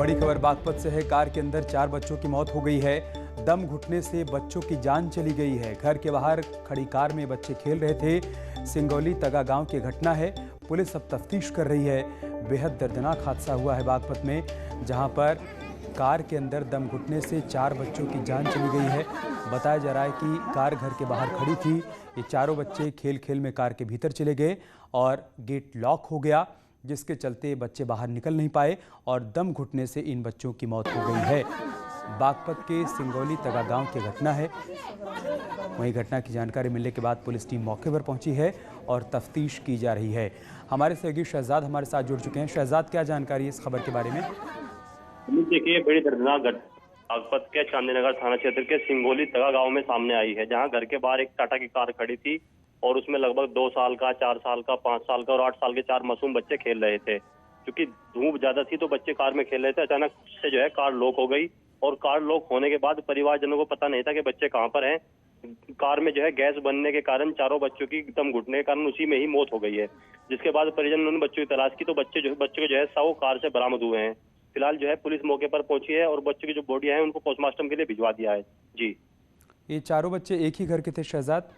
बड़ी खबर बागपत से है। कार के अंदर 4 बच्चों की मौत हो गई है। दम घुटने से बच्चों की जान चली गई है। घर के बाहर खड़ी कार में बच्चे खेल रहे थे। सिंगौली तगा गांव की घटना है। पुलिस अब तफ्तीश कर रही है। बेहद दर्दनाक हादसा हुआ है बागपत में, जहां पर कार के अंदर दम घुटने से 4 बच्चों की जान चली गई है। बताया जा रहा है कि कार घर के बाहर खड़ी थी। ये चारों बच्चे खेल खेल में कार के भीतर चले गए और गेट लॉक हो गया, जिसके चलते बच्चे बाहर निकल नहीं पाए और दम घुटने से इन बच्चों की मौत हो गई है। बागपत के सिंगौली तगा गांव की घटना है। वहीं घटना की जानकारी मिलने के बाद पुलिस टीम मौके पर पहुंची है और तफ्तीश की जा रही है। हमारे सहयोगी शहजाद हमारे साथ जुड़ चुके हैं। शहजाद, क्या जानकारी है इस खबर के बारे में? देखिए, बड़ी दर्दनाक घटना बागपत के चांदीनगर थाना क्षेत्र के सिंगौली तगा गांव में सामने आई है, जहां घर के बाहर एक टाटा की कार खड़ी थी और उसमें लगभग 2 साल का, 4 साल का, 5 साल का और 8 साल के 4 मासूम बच्चे खेल रहे थे। क्योंकि धूप ज्यादा थी तो बच्चे कार में खेल रहे थे। अचानक से जो है कार लॉक हो गई और कार लॉक होने के बाद परिवारजनों को पता नहीं था कि बच्चे कहां पर हैं। कार में जो है गैस बनने के कारण चारों बच्चों की दम घुटने के कारण उसी में ही मौत हो गई है। जिसके बाद परिजनों ने बच्चों की तलाश की तो बच्चों को जो है शव कार से बरामद हुए हैं। फिलहाल जो है पुलिस मौके पर पहुंची है और बच्चों की जो बॉडियां हैं उनको पोस्टमार्टम के लिए भिजवा दिया है। जी, ये चारों बच्चे एक ही घर के थे शहजाद?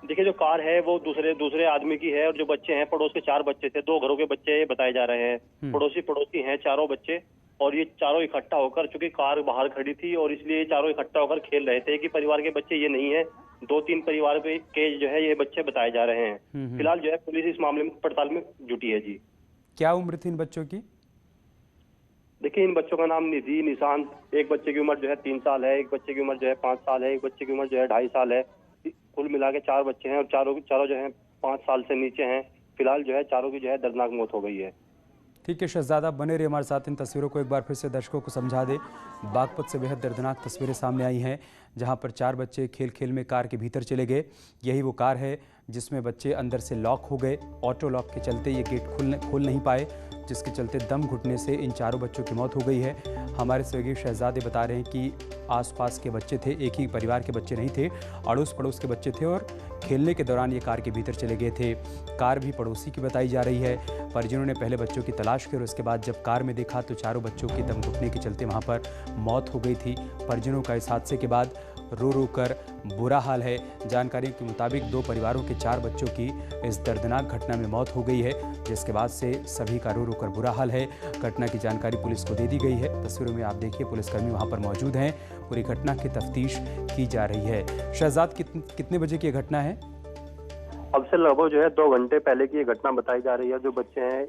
देखिए, जो कार है वो दूसरे आदमी की है और जो बच्चे हैं पड़ोस के 4 बच्चे थे। 2 घरों के बच्चे बताए जा रहे हैं। पड़ोसी हैं चारों बच्चे और ये चारों इकट्ठा होकर, चूंकि कार बाहर खड़ी थी और इसलिए ये चारों इकट्ठा होकर खेल रहे थे। कि परिवार के बच्चे ये नहीं है, 2-3 परिवार के जो है ये बच्चे बताए जा रहे हैं। फिलहाल जो है पुलिस इस मामले में पड़ताल में जुटी है। जी, क्या उम्र थी इन बच्चों की? देखिए, इन बच्चों का नाम निधि, निशांत। एक बच्चे की उम्र जो है 3 साल है, एक बच्चे की उम्र जो है 5 साल है, एक बच्चे की उम्र जो है 2.5 साल है। कुल मिला के 4 बच्चे हैं और चारों जो है 5 साल से नीचे हैं। फिलहाल जो है चारों की जो है दर्दनाक मौत हो गई है। ठीक है शहजाद, आप बने रहे हमारे साथ। इन तस्वीरों को एक बार फिर से दर्शकों को समझा दे। बागपत से बेहद दर्दनाक तस्वीरें सामने आई हैं, जहां पर 4 बच्चे खेल खेल में कार के भीतर चले गए। यही वो कार है जिसमें बच्चे अंदर से लॉक हो गए। ऑटो लॉक के चलते ये गेट खोल नहीं पाए, जिसके चलते दम घुटने से इन चारों बच्चों की मौत हो गई है। हमारे सहयोगी शहजादे बता रहे हैं कि आसपास के बच्चे थे, एक ही परिवार के बच्चे नहीं थे, अड़ोस पड़ोस के बच्चे थे और खेलने के दौरान ये कार के भीतर चले गए थे। कार भी पड़ोसी की बताई जा रही है। परिजनों ने पहले बच्चों की तलाश की और उसके बाद जब कार में देखा तो चारों बच्चों की दम घुटने के चलते वहाँ पर मौत हो गई थी। परिजनों का इस हादसे के बाद रो रो कर बुरा हाल है। जानकारी के मुताबिक 2 परिवारों के 4 बच्चों की इस दर्दनाक घटना में मौत हो गई है, जिसके बाद से सभी का रो रो कर बुरा हाल है। घटना की जानकारी पुलिस को दे दी गई है। तस्वीरों में आप देखिए पुलिसकर्मी वहां पर मौजूद हैं। पूरी घटना की तफ्तीश की जा रही है। शहजाद, कितने बजे की घटना है? अब से लगभग जो है 2 घंटे पहले की ये घटना बताई जा रही है। जो बच्चे हैं,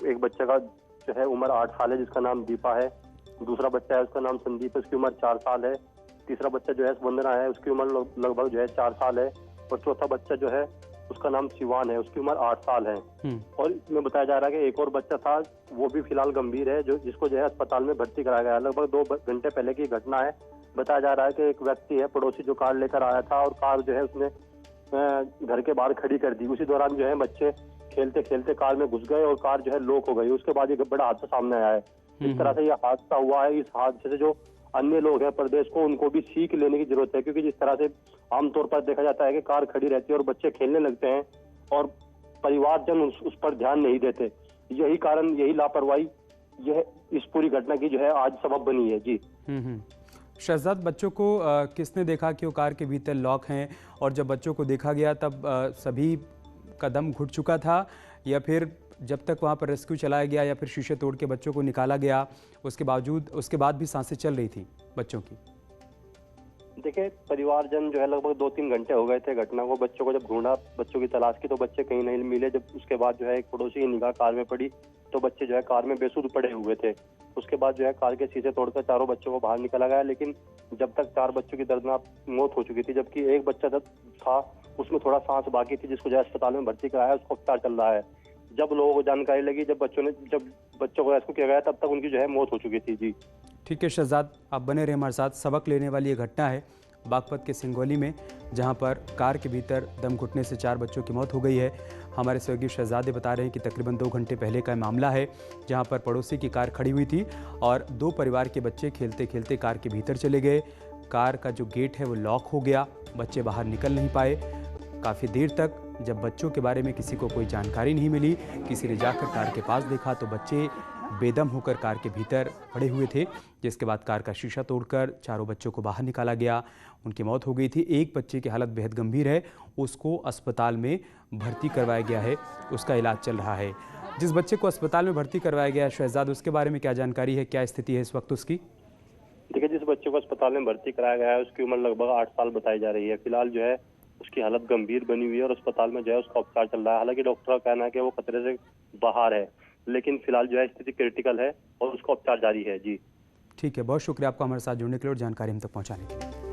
एक बच्चे का जो है उम्र 8 साल है, जिसका नाम दीपा है। दूसरा बच्चा है, उसका नाम संदीप है, उसकी उम्र 4 साल है। तीसरा बच्चा जो है वंदना है, उसकी उम्र लगभग जो है 4 साल है। और चौथा बच्चा जो है उसका नाम शिवान है, उसकी उम्र 8 साल है। और इसमें बताया जा रहा है कि एक और बच्चा था, वो भी फिलहाल गंभीर है, जिसको जो है अस्पताल में भर्ती कराया गया है। लगभग 2 घंटे पहले की घटना है। बताया जा रहा है कि एक व्यक्ति है पड़ोसी जो कार लेकर आया था और कार जो है उसने घर के बाहर खड़ी कर दी। उसी दौरान जो है बच्चे खेलते खेलते कार में घुस गए और कार जो है लॉक हो गई। उसके बाद ये बड़ा हादसा सामने आया है। इस तरह से यह हादसा हुआ है। इस हादसे से जो अन्य लोग हैं प्रदेश को, उनको भी सीख लेने की जरूरत है। क्योंकि जिस तरह से आमतौर पर देखा जाता है कि कार खड़ी रहती है और बच्चे खेलने लगते हैं और परिवारजन उस पर ध्यान नहीं देते, यही कारण, यही लापरवाही यह इस पूरी घटना की जो है आज सबब बनी है। जी शहजाद, बच्चों को किसने देखा कि वो कार के भीतर लॉक हैं, और जब बच्चों को देखा गया तब सभी का दम घुट चुका था, या फिर जब तक वहाँ पर रेस्क्यू चलाया गया या फिर शीशे तोड़ के बच्चों को निकाला गया उसके बाद भी सांसें चल रही थी बच्चों की? देखिए, परिवारजन जो है लगभग 2-3 घंटे हो गए थे घटना को। बच्चों को जब ढूंढा, बच्चों की तलाश की तो बच्चे कहीं नहीं मिले। जब उसके बाद जो है एक पड़ोसी की निगाह कार में पड़ी तो बच्चे जो है कार में बेसुध पड़े हुए थे। उसके बाद जो है कार के शीशे तोड़कर चारों बच्चों को बाहर निकाला गया, लेकिन जब तक 4 बच्चों की दर्दनाक मौत हो चुकी थी, जबकि एक बच्चा था उसमें थोड़ा सांस बाकी थी, जिसको जो है अस्पताल में भर्ती कराया, उसको उपचार चल रहा है। जब लोगों को जानकारी लगी, जब बच्चों को रेस्क्यू किया गया, तब तक उनकी जो है मौत हो चुकी थी। जी ठीक है शहजाद, आप बने रहे हमारे साथ। सबक लेने वाली ये घटना है बागपत के सिंगौली में, जहां पर कार के भीतर दम घुटने से 4 बच्चों की मौत हो गई है। हमारे सहयोगी शहजादे बता रहे हैं कि तकरीबन 2 घंटे पहले का मामला है, जहां पर पड़ोसी की कार खड़ी हुई थी और 2 परिवार के बच्चे खेलते खेलते कार के भीतर चले गए। कार का जो गेट है वो लॉक हो गया, बच्चे बाहर निकल नहीं पाए। काफ़ी देर तक जब बच्चों के बारे में किसी को कोई जानकारी नहीं मिली, किसी ने जाकर कार के पास देखा तो बच्चे बेदम होकर कार के भीतर पड़े हुए थे, जिसके बाद कार का शीशा तोड़कर चारों बच्चों को बाहर निकाला गया। उनकी मौत हो गई थी। एक बच्चे की हालत बेहद गंभीर है, उसको अस्पताल में भर्ती करवाया गया है, उसका इलाज चल रहा है। जिस बच्चे को अस्पताल में भर्ती करवाया गया है शहजाद, उसके बारे में क्या जानकारी है, क्या स्थिति है इस वक्त उसकी? देखिए, जिस बच्चे को अस्पताल में भर्ती कराया गया है उसकी उम्र लगभग 8 साल बताई जा रही है। फिलहाल जो है उसकी हालत गंभीर बनी हुई है और अस्पताल में जो है उसका उपचार चल रहा है। हालांकि डॉक्टर का कहना है कि वो खतरे से बाहर है, लेकिन फिलहाल जो है स्थिति क्रिटिकल है और उसका उपचार जारी है। जी ठीक है, बहुत शुक्रिया आपका हमारे साथ जुड़ने के लिए और जानकारी हम तक पहुंचाने के लिए।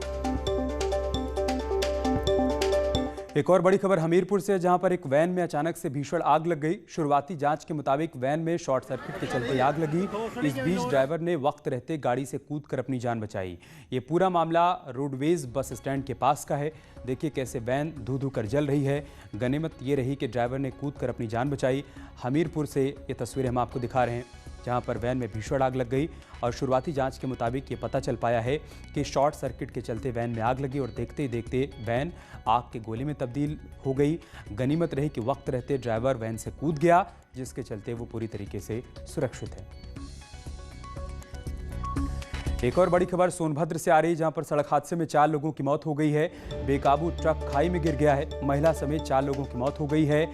एक और बड़ी खबर हमीरपुर से, जहां पर एक वैन में अचानक से भीषण आग लग गई। शुरुआती जांच के मुताबिक वैन में शॉर्ट सर्किट के चलते आग लगी। इस बीच ड्राइवर ने वक्त रहते गाड़ी से कूदकर अपनी जान बचाई। ये पूरा मामला रोडवेज बस स्टैंड के पास का है। देखिए कैसे वैन धू धू कर जल रही है। गनीमत ये रही कि ड्राइवर ने कूदकर अपनी जान बचाई। हमीरपुर से ये तस्वीरें हम आपको दिखा रहे हैं, जहां पर वैन में भीषण आग लग गई और शुरुआती जांच के मुताबिक ये पता चल पाया है कि शॉर्ट सर्किट के चलते वैन में आग लगी और देखते ही देखते वैन आग के गोले में तब्दील हो गई। गनीमत रही कि वक्त रहते ड्राइवर वैन से कूद गया, जिसके चलते वो पूरी तरीके से सुरक्षित है। एक और बड़ी खबर सोनभद्र से आ रही है, जहां पर सड़क हादसे में 4 लोगों की मौत हो गई है। बेकाबू ट्रक खाई में गिर गया है। महिला समेत 4 लोगों की मौत हो गई है।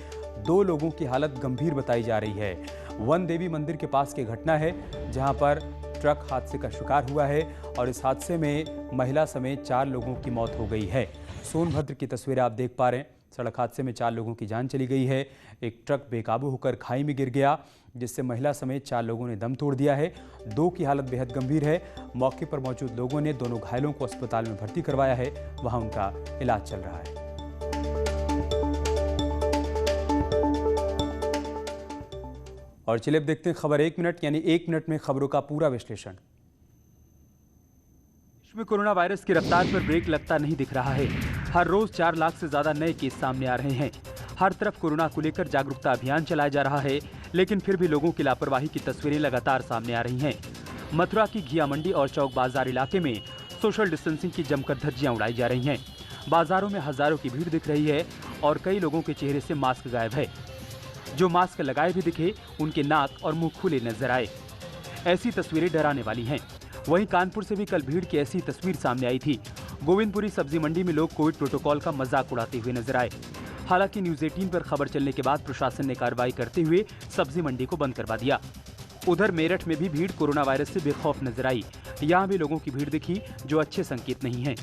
2 लोगों की हालत गंभीर बताई जा रही है। वन देवी मंदिर के पास की घटना है, जहां पर ट्रक हादसे का शिकार हुआ है और इस हादसे में महिला समेत 4 लोगों की मौत हो गई है। सोनभद्र की तस्वीरें आप देख पा रहे हैं। सड़क हादसे में 4 लोगों की जान चली गई है। एक ट्रक बेकाबू होकर खाई में गिर गया, जिससे महिला समेत 4 लोगों ने दम तोड़ दिया है। 2 की हालत बेहद गंभीर है। मौके पर मौजूद लोगों ने दोनों घायलों को अस्पताल में भर्ती करवाया है, वहां उनका इलाज चल रहा है। और चलिए अब देखते हैं खबर 1 मिनट, यानी 1 मिनट में खबरों का पूरा विश्लेषण। देश में कोरोना वायरस की रफ्तार पर ब्रेक लगता नहीं दिख रहा है। हर रोज 4 लाख से ज्यादा नए केस सामने आ रहे हैं। हर तरफ कोरोना को लेकर जागरूकता अभियान चलाया जा रहा है, लेकिन फिर भी लोगों की लापरवाही की तस्वीरें लगातार सामने आ रही हैं। मथुरा की घिया मंडी और चौक बाजार इलाके में सोशल डिस्टेंसिंग की जमकर धज्जियां उड़ाई जा रही हैं। बाजारों में हजारों की भीड़ दिख रही है और कई लोगों के चेहरे से मास्क गायब है। जो मास्क लगाए भी दिखे, उनके नाक और मुंह खुले नजर आए। ऐसी तस्वीरें डराने वाली हैं। वहीं कानपुर से भी कल भीड़ की ऐसी तस्वीर सामने आई थी। गोविंदपुरी सब्जी मंडी में लोग कोविड प्रोटोकॉल का मजाक उड़ाते हुए नजर आए। हालांकि न्यूज 18 पर खबर चलने के बाद प्रशासन ने कार्रवाई करते हुए सब्जी मंडी को बंद करवा दिया। उधर मेरठ में भी भीड़ कोरोना वायरस से बेखौफ नजर आई। यहाँ भी लोगों की भीड़ दिखी, जो अच्छे संकेत नहीं है।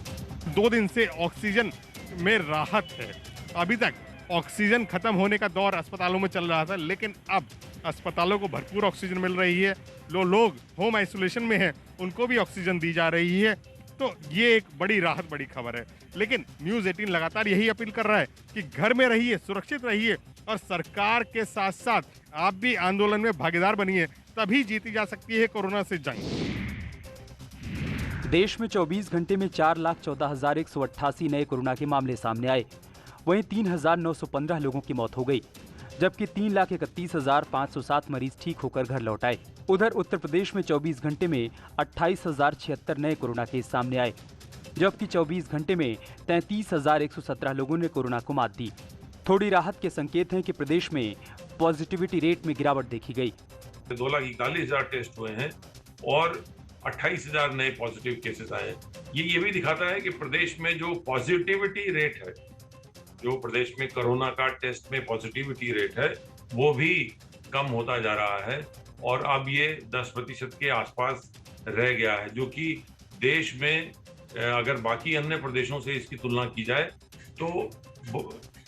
2 दिन से ऑक्सीजन में राहत है। अभी तक ऑक्सीजन खत्म होने का दौर अस्पतालों में चल रहा था, लेकिन अब अस्पतालों को भरपूर ऑक्सीजन मिल रही है। लोग होम आइसोलेशन में हैं, उनको भी ऑक्सीजन दी जा रही है। तो ये एक बड़ी राहत, बड़ी खबर है। लेकिन न्यूज़ 18 लगातार यही अपील कर रहा है कि घर में रहिए, सुरक्षित रहिए और सरकार के साथ साथ आप भी आंदोलन में भागीदार बनिए, तभी जीती जा सकती है कोरोना से जंग। देश में 24 घंटे में 4,14,188 नए कोरोना के मामले सामने आए। वहीं 3,915 लोगों की मौत हो गई, जबकि 3,31,507 मरीज ठीक होकर घर लौट आए। उधर उत्तर प्रदेश में 24 घंटे में 28,076 नए कोरोना केस सामने आए, जबकि 24 घंटे में 33,117 लोगों ने कोरोना को मात दी। थोड़ी राहत के संकेत हैं कि प्रदेश में पॉजिटिविटी रेट में गिरावट देखी गई। 2,41,000 टेस्ट हुए हैं और 28,000 नए पॉजिटिव केसेस आए हैं। ये भी दिखाता है कि प्रदेश में जो पॉजिटिविटी रेट है, जो प्रदेश में कोरोना का टेस्ट में पॉजिटिविटी रेट है, वो भी कम होता जा रहा है और अब ये 10% के आसपास रह गया है, जो कि देश में अगर बाकी अन्य प्रदेशों से इसकी तुलना की जाए तो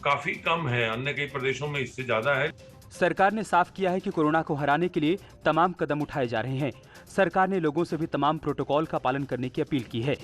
काफी कम है। अन्य कई प्रदेशों में इससे ज्यादा है। सरकार ने साफ किया है कि कोरोना को हराने के लिए तमाम कदम उठाए जा रहे हैं। सरकार ने लोगों से भी तमाम प्रोटोकॉल का पालन करने की अपील की है।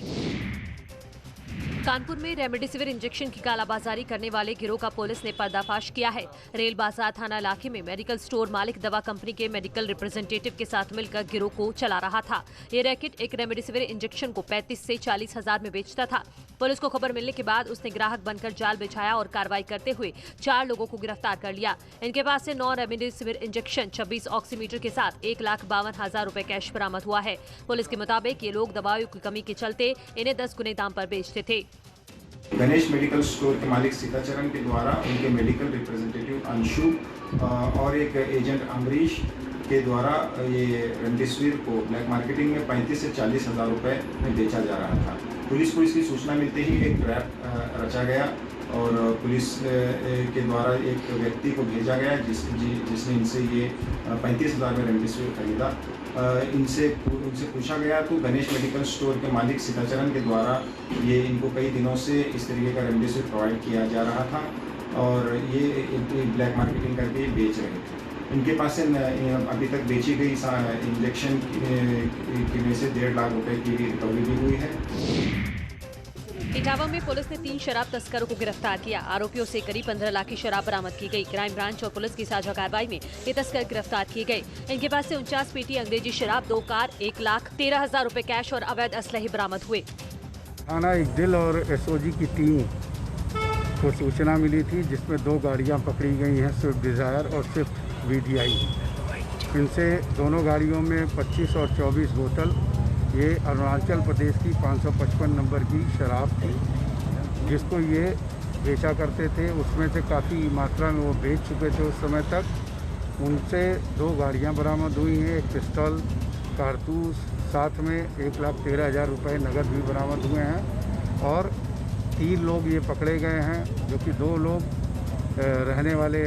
कानपुर में रेमडेसिविर इंजेक्शन की कालाबाजारी करने वाले गिरोह का पुलिस ने पर्दाफाश किया है। रेल बाजार थाना इलाके में मेडिकल स्टोर मालिक दवा कंपनी के मेडिकल रिप्रेजेंटेटिव के साथ मिलकर गिरोह को चला रहा था। ये रैकेट एक रेमडेसिविर इंजेक्शन को 35 से 40 हजार में बेचता था। पुलिस को खबर मिलने के बाद उसने ग्राहक बनकर जाल बिछाया और कार्रवाई करते हुए 4 लोगों को गिरफ्तार कर लिया। इनके पास से 9 रेमडेसिविर इंजेक्शन, 26 ऑक्सीमीटर के साथ 1,52,000 रुपए कैश बरामद हुआ है। पुलिस के मुताबिक ये लोग दवाओं की कमी के चलते इन्हें 10 गुने दाम पर बेचते थे। गणेश मेडिकल स्टोर के मालिक सीताचरण के द्वारा उनके मेडिकल रिप्रेजेंटेटिव अंशु और एक एजेंट अमरीश के द्वारा ये रेमडेसिविर को ब्लैक मार्केटिंग में 35 से 40 हज़ार रुपये में बेचा जा रहा था। पुलिस को इसकी सूचना मिलते ही एक ट्रैप रचा गया और पुलिस के द्वारा एक व्यक्ति को भेजा गया जिसने इनसे ये 35 हज़ार में रेमडेसिविर खरीदा। इनसे पूछा गया तो गणेश मेडिकल स्टोर के मालिक सीताचरण के द्वारा ये इनको कई दिनों से इस तरीके का रेमडेसिविर प्रोवाइड किया जा रहा था और ये ब्लैक मार्केटिंग करके बेच रहे थे। इनके पास से अभी तक बेची गई इंजेक्शन की में से 1.5 लाख रुपए की रिकवरी भी हुई है। इटावा में पुलिस ने 3 शराब तस्करों को गिरफ्तार किया। आरोपियों से करीब 15 लाख की शराब बरामद की गई। क्राइम ब्रांच और पुलिस की साझा कार्रवाई में ये तस्कर गिरफ्तार किए गए। इनके पास से 49 पेटी अंग्रेजी शराब, 2 कार, 1,13,000 रुपए कैश और अवैध असलहे बरामद हुए। थाना इकदिल और एसओजी की टीम को सूचना मिली थी जिसमें 2 गाड़ियां पकड़ी गई हैं, स्विफ्ट डिज़ायर और स्विफ्ट VDI। इनसे दोनों गाड़ियों में 25 और 24 बोतल ये अरुणाचल प्रदेश की 555 नंबर की शराब थी जिसको ये बेचा करते थे। उसमें से काफ़ी मात्रा में वो बेच चुके थे उस समय तक। उनसे 2 गाड़ियाँ बरामद हुई हैं, एक पिस्तौल, कारतूस, साथ में 1,13,000 रुपये नगद भी बरामद हुए हैं और 3 लोग ये पकड़े गए हैं जो कि 2 लोग रहने वाले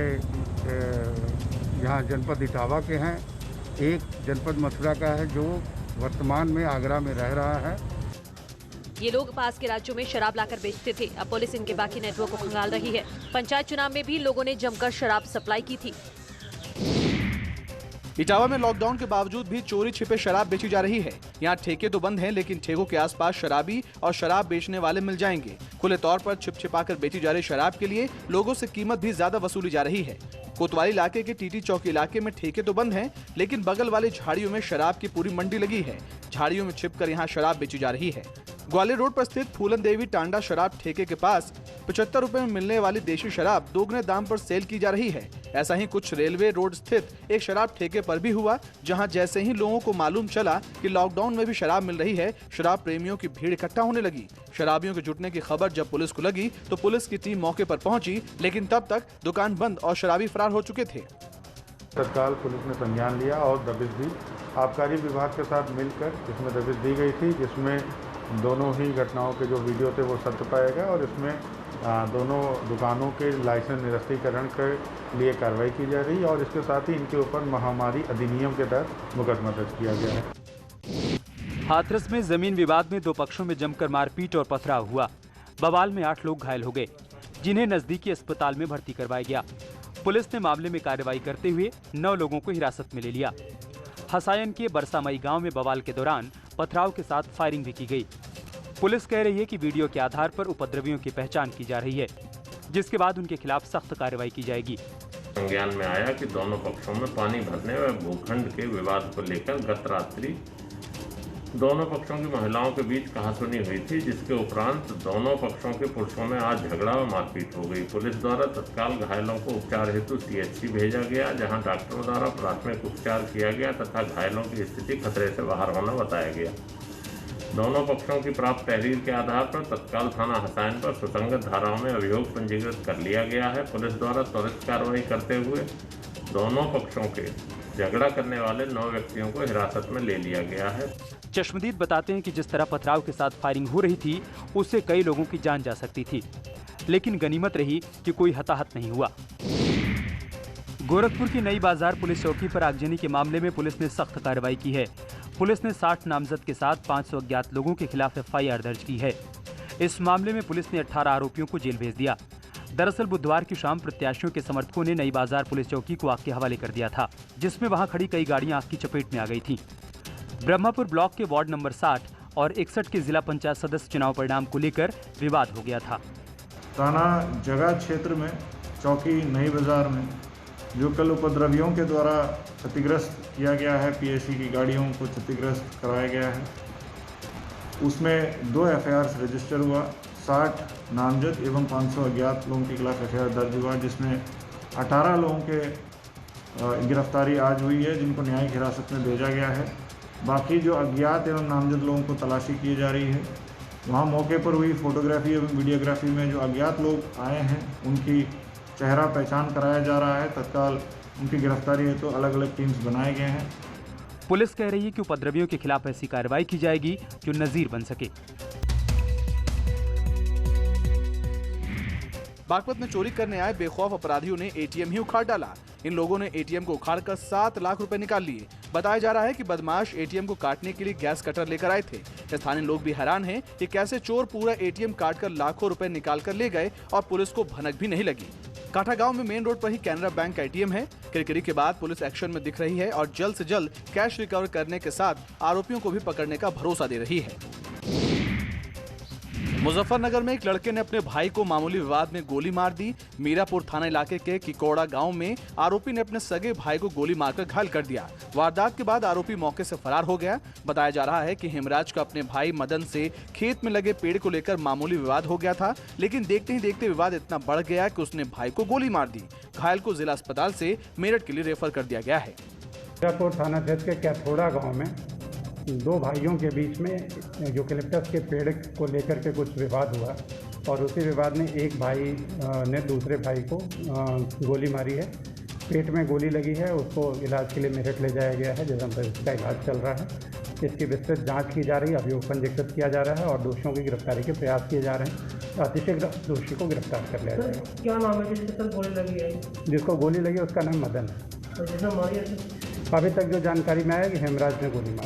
यहाँ जनपद इटावा के हैं, एक जनपद मथुरा का है जो वर्तमान में आगरा में रह रहा है। ये लोग पास के राज्यों में शराब लाकर बेचते थे। अब पुलिस इनके बाकी नेटवर्क को खंगाल रही है। पंचायत चुनाव में भी लोगों ने जमकर शराब सप्लाई की थी। इटावा में लॉकडाउन के बावजूद भी चोरी छिपे शराब बेची जा रही है। यहाँ ठेके तो बंद हैं, लेकिन ठेकों के आसपास शराबी और शराब बेचने वाले मिल जाएंगे। खुले तौर पर छिपा-छिपाकर बेची जा रही शराब के लिए लोगों से कीमत भी ज्यादा वसूली जा रही है। कोतवाली इलाके के टीटी चौक इलाके में ठेके तो बंद हैं, लेकिन बगल वाली झाड़ियों में शराब की पूरी मंडी लगी है। झाड़ियों में छिपकर यहाँ शराब बेची जा रही है। ग्वालियर रोड पर स्थित फूलन देवी टांडा शराब ठेके के पास 75 रुपए में मिलने वाली देशी शराब दोगुने दाम पर सेल की जा रही है। ऐसा ही कुछ रेलवे रोड स्थित एक शराब ठेके पर भी हुआ, जहां जैसे ही लोगों को मालूम चला कि लॉकडाउन में भी शराब मिल रही है, शराब प्रेमियों की भीड़ इकट्ठा होने लगी। शराबियों के जुटने की खबर जब पुलिस को लगी तो पुलिस की टीम मौके पर पहुंची, लेकिन तब तक दुकान बंद और शराबी फरार हो चुके थे। तत्काल पुलिस ने संज्ञान लिया और दबिश दी। आबकारी विभाग के साथ मिलकर इसमें दबिश दी गई थी, जिसमें दोनों ही घटनाओं के जो वीडियो थे वो सत्य पाए गए और इसमें दोनों दुकानों के लाइसेंस निरस्तीकरण के लिए कार्रवाई की जा रही है और इसके साथ ही इनके ऊपर महामारी अधिनियम के तहत मुकदमा दर्ज किया गया है। हाथरस में जमीन विवाद में 2 पक्षों में जमकर मारपीट और पथराव हुआ। बवाल में 8 लोग घायल हो गए, जिन्हें नजदीकी अस्पताल में भर्ती करवाया गया। पुलिस ने मामले में कार्रवाई करते हुए 9 लोगों को हिरासत में ले लिया। हसायन के बरसामई गांव में बवाल के दौरान पथराव के साथ फायरिंग भी की गई। पुलिस कह रही है कि वीडियो के आधार पर उपद्रवियों की पहचान की जा रही है, जिसके बाद उनके खिलाफ सख्त कार्रवाई की जाएगी। संज्ञान में आया कि दोनों पक्षों में पानी भरने व भूखंड के विवाद को लेकर गत रात्रि दोनों पक्षों की महिलाओं के बीच कहासुनी हुई थी, जिसके उपरांत दोनों पक्षों के पुरुषों में आज झगड़ा व मारपीट हो गई। पुलिस द्वारा तत्काल घायलों को उपचार हेतु CHC भेजा गया, जहां डॉक्टरों द्वारा प्राथमिक उपचार किया गया तथा घायलों की स्थिति खतरे से बाहर होना बताया गया। दोनों पक्षों की प्राप्त तहरीर के आधार पर तत्काल थाना हसायन पर सुसंगत धाराओं में अभियोग पंजीकृत कर लिया गया है। पुलिस द्वारा त्वरित कार्रवाई करते हुए दोनों पक्षों के झगड़ा करने वाले 9 व्यक्तियों को हिरासत में ले लिया गया है। चश्मदीद बताते हैं कि जिस तरह पथराव के साथ फायरिंग हो रही थी, उससे कई लोगों की जान जा सकती थी, लेकिन गनीमत रही कि कोई हताहत नहीं हुआ। गोरखपुर की नई बाजार पुलिस चौकी पर आगजनी के मामले में पुलिस ने सख्त कार्रवाई की है। पुलिस ने 60 नामजद के साथ 500 अज्ञात लोगों के खिलाफ FIR दर्ज की है। इस मामले में पुलिस ने 18 आरोपियों को जेल भेज दिया। दरअसल बुधवार की शाम प्रत्याशियों के समर्थकों ने नई बाजार पुलिस चौकी को आग के हवाले कर दिया था, जिसमें वहां खड़ी कई गाड़ियां आग की चपेट में आ गई थीं। ब्रह्मपुर ब्लॉक के वार्ड नंबर 60 और 61 के जिला पंचायत सदस्य चुनाव परिणाम को लेकर विवाद हो गया था। थाना जगह क्षेत्र में चौकी नई बाजार में जो कल उपद्रवियों के द्वारा क्षतिग्रस्त किया गया है, PSC की गाड़ियों को क्षतिग्रस्त कराया गया है, उसमें 2 FIR रजिस्टर हुआ। 60 नामजद एवं 500 अज्ञात लोगों के खिलाफ FIR दर्ज हुआ, जिसमें 18 लोगों के गिरफ्तारी आज हुई है, जिनको न्यायिक हिरासत में भेजा गया है। बाकी जो अज्ञात एवं नामजद लोगों को तलाशी की जा रही है। वहाँ मौके पर हुई फोटोग्राफी एवं वीडियोग्राफी में जो अज्ञात लोग आए हैं उनकी चेहरा पहचान कराया जा रहा है। तत्काल उनकी गिरफ्तारी है तो अलग अलग टीम्स बनाए गए हैं। पुलिस कह रही है कि उपद्रवियों के खिलाफ ऐसी कार्रवाई की जाएगी जो नजीर बन सके। बागपत में चोरी करने आए बेखौफ अपराधियों ने एटीएम ही उखाड़ डाला। इन लोगों ने एटीएम को उखाड़कर 7 लाख रुपए निकाल लिए। बताया जा रहा है कि बदमाश एटीएम को काटने के लिए गैस कटर लेकर आए थे। स्थानीय लोग भी हैरान हैं कि कैसे चोर पूरा एटीएम काटकर लाखों रुपए निकाल कर ले गए और पुलिस को भनक भी नहीं लगी। काठा गांव में मेन रोड पर ही कैनरा बैंक का एटीएम है। किरकिरी के बाद पुलिस एक्शन में दिख रही है और जल्द से जल्द कैश रिकवर करने के साथ आरोपियों को भी पकड़ने का भरोसा दे रही है। मुजफ्फरनगर में एक लड़के ने अपने भाई को मामूली विवाद में गोली मार दी। मीरापुर थाना इलाके के किकोड़ा गांव में आरोपी ने अपने सगे भाई को गोली मारकर घायल कर दिया। वारदात के बाद आरोपी मौके से फरार हो गया। बताया जा रहा है कि हेमराज का अपने भाई मदन से खेत में लगे पेड़ को लेकर मामूली विवाद हो गया था, लेकिन देखते ही देखते विवाद इतना बढ़ गया कि उसने भाई को गोली मार दी। घायल को जिला अस्पताल से मेरठ के लिए रेफर कर दिया गया है। मीरापुर थाना क्षेत्र के कैथोड़ा गाँव में 2 भाइयों के बीच में यूकेलिप्टस के पेड़ को लेकर के कुछ विवाद हुआ और उसी विवाद में एक भाई ने दूसरे भाई को गोली मारी है। पेट में गोली लगी है, उसको इलाज के लिए मेरठ ले जाया गया है, जहाँ पर इसका इलाज चल रहा है। इसकी विस्तृत जांच की जा रही है, अभियोग पंजीकृत किया जा रहा है और दोषियों की गिरफ्तारी के प्रयास किए जा रहे हैं। अतिशीघ्र दोषी को गिरफ्तार कर लिया जाएगा। क्या नाम है जिसके सर गोली लगी है? जिसको गोली लगी उसका नाम मदन है। तो जिसने मारी है? अभी तक जो जानकारी में आया कि हेमराज ने गोली मारी।